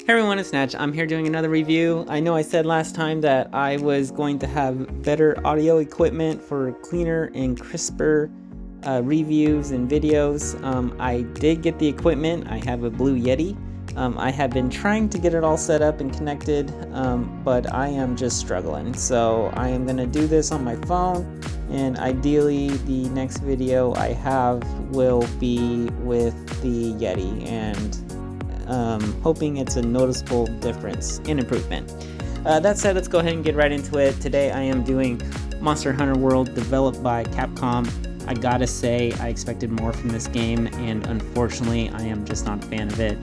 Hey everyone, it's Natch. I'm here doing another review. I know I said last time that I was going to have better audio equipment for cleaner and crisper reviews and videos. I did get the equipment. I have a Blue Yeti. I have been trying to get it all set up and connected, but I am just struggling. So I am going to do this on my phone, and ideally the next video I have will be with the Yeti, and hoping it's a noticeable difference and improvement. That said, let's go ahead and get right into it. Today I am doing Monster Hunter World, developed by Capcom. I gotta say, I expected more from this game, and unfortunately I am just not a fan of it.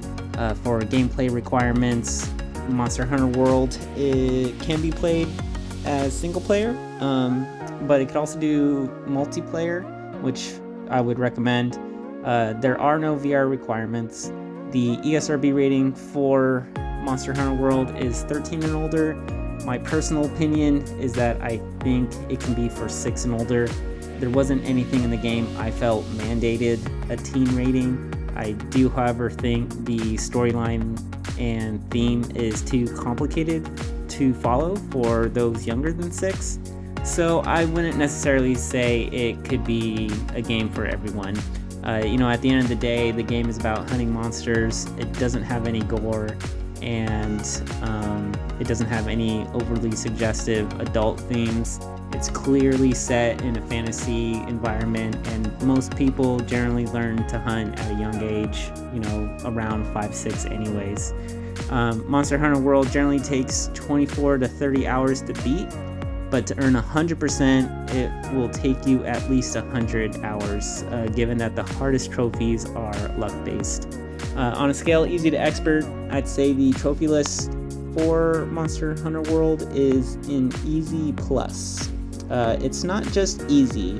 For gameplay requirements, Monster Hunter World, it can be played as single player, but it could also do multiplayer, which I would recommend. There are no VR requirements. The ESRB rating for Monster Hunter World is 13 and older. My personal opinion is that I think it can be for 6 and older. There wasn't anything in the game I felt mandated a teen rating. I do, however, think the storyline and theme is too complicated to follow for those younger than 6. So I wouldn't necessarily say it could be a game for everyone. At the end of the day, the game is about hunting monsters. It doesn't have any gore, and it doesn't have any overly suggestive adult themes. It's clearly set in a fantasy environment, and most people generally learn to hunt at a young age, around 5-6 anyways. Monster Hunter World generally takes 24 to 30 hours to beat, but to earn 100%, it will take you at least 100 hours, given that the hardest trophies are luck-based. On a scale easy to expert, I'd say the trophy list for Monster Hunter World is in easy plus. It's not just easy,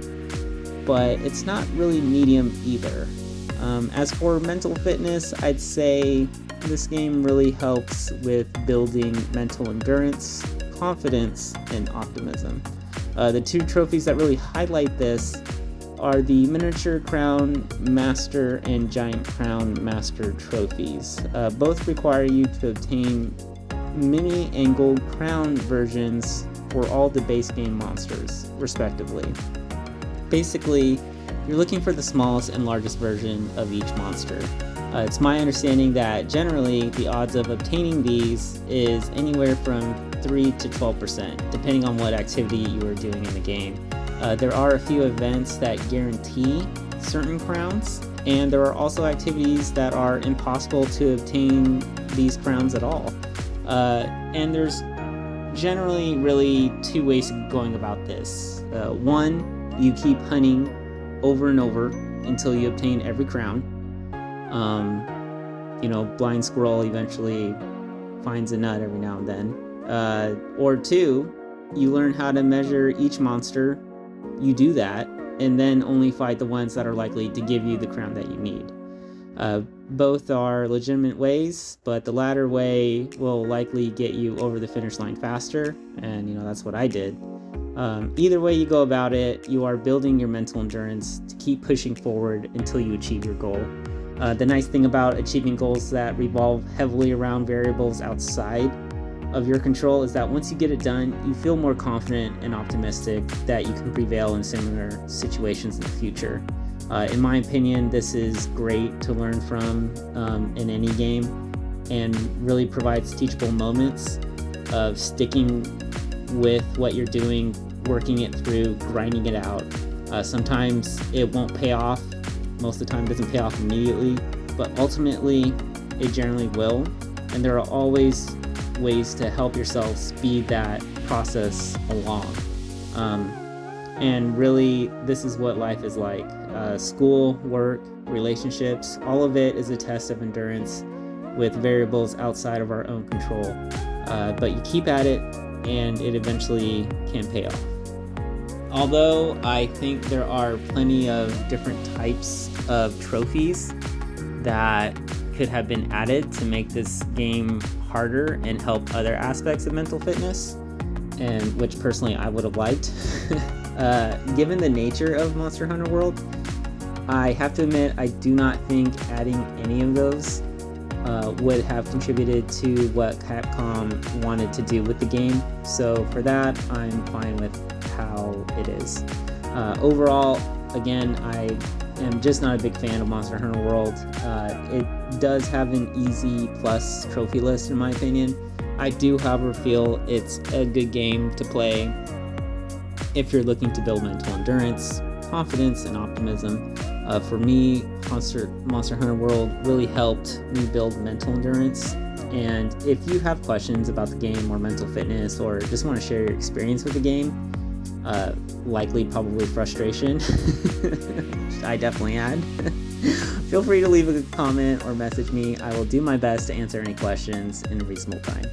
but it's not really medium either. As for mental fitness, I'd say this game really helps with building mental endurance, confidence, and optimism. The 2 trophies that really highlight this are the Miniature Crown Master and Giant Crown Master trophies. Both require you to obtain mini and gold crown versions for all the base game monsters, respectively. Basically, you're looking for the smallest and largest version of each monster. It's my understanding that generally the odds of obtaining these is anywhere from 3 to 12%, depending on what activity you are doing in the game. There are a few events that guarantee certain crowns, and there are also activities that are impossible to obtain these crowns at all. And there's generally really 2 ways of going about this. One, you keep hunting over and over until you obtain every crown. Blind squirrel eventually finds a nut every now and then. Or 2, you learn how to measure each monster, you do that, and then only fight the ones that are likely to give you the crown that you need. Both are legitimate ways, but the latter way will likely get you over the finish line faster, and that's what I did. Either way you go about it, you are building your mental endurance to keep pushing forward until you achieve your goal. The nice thing about achieving goals that revolve heavily around variables outside of your control is that once you get it done, you feel more confident and optimistic that you can prevail in similar situations in the future. In my opinion, this is great to learn from in any game, and really provides teachable moments of sticking with what you're doing, working it through, grinding it out. Sometimes it won't pay off. Most of the time it doesn't pay off immediately, but ultimately it generally will, and there are always ways to help yourself speed that process along. And really, this is what life is like. School, work, relationships, all of it is a test of endurance with variables outside of our own control. But you keep at it, and it eventually can pay off. Although I think there are plenty of different types of trophies that could have been added to make this game harder and help other aspects of mental fitness, and which personally I would have liked. Given the nature of Monster Hunter World, I have to admit I do not think adding any of those would have contributed to what Capcom wanted to do with the game. So for that, I'm fine with how it is. Overall, again, I am just not a big fan of Monster Hunter World. It does have an easy plus trophy list in my opinion. I do, however, feel it's a good game to play if you're looking to build mental endurance, confidence, and optimism. For me, Monster Hunter World really helped me build mental endurance. And if you have questions about the game or mental fitness, or just want to share your experience with the game, likely probably frustration, I definitely had, feel free to leave a comment or message me. I will do my best to answer any questions in a reasonable time.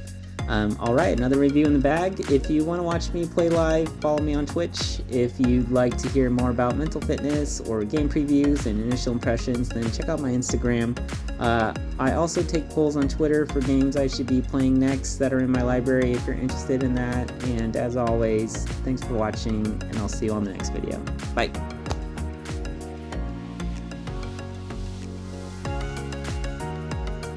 Alright, another review in the bag. If you want to watch me play live, follow me on Twitch. If you'd like to hear more about mental fitness or game previews and initial impressions, then check out my Instagram. I also take polls on Twitter for games I should be playing next that are in my library if you're interested in that. And as always, thanks for watching, and I'll see you on the next video. Bye!